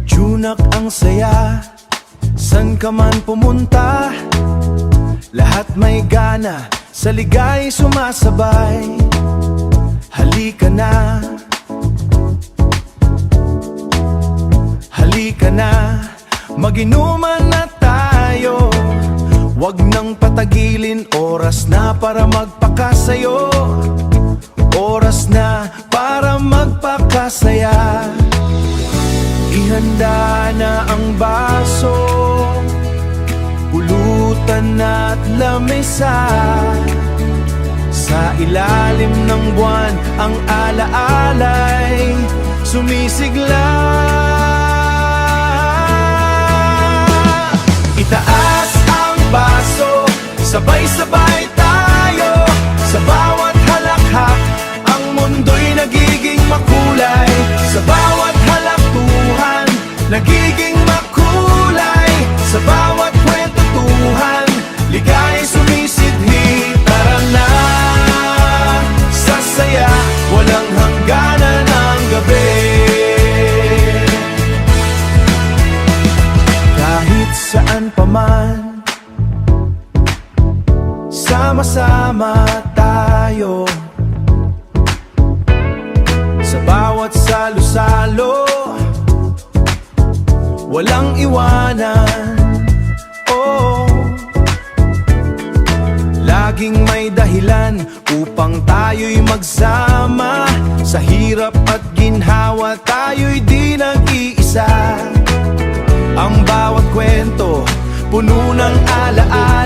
Junak ang saya, san ka man pumunta, lahat may gana, sa ligay sumasabay. Halika na, halika na, mag-inuman na tayo. Wag nang patagilin, oras na para magpakasayo. Oras na para magpakasaya. Ihanda na ang baso, pulutan at lamesa. Sa ilalim ng buwan ang alaalay sumisigla. Itaas ang baso, sabay-sabay tayo. Sa bawat halakhak ang mundo'y nagiging makulay. Sa bawat halaktuhan nagiging makulay. Sa bawat kwentuhan ligay sumisidhi. Tara na, sasaya, walang hangganan ang gabi. Kahit saan pa man, sama-sama tayo. Sa bawat salo-salo, walang iwanan. Oh, laging may dahilan upang tayo'y magsama. Sa hirap at ginhawa tayo'y di nag-iisa. Ang bawat kwento puno ng alaala.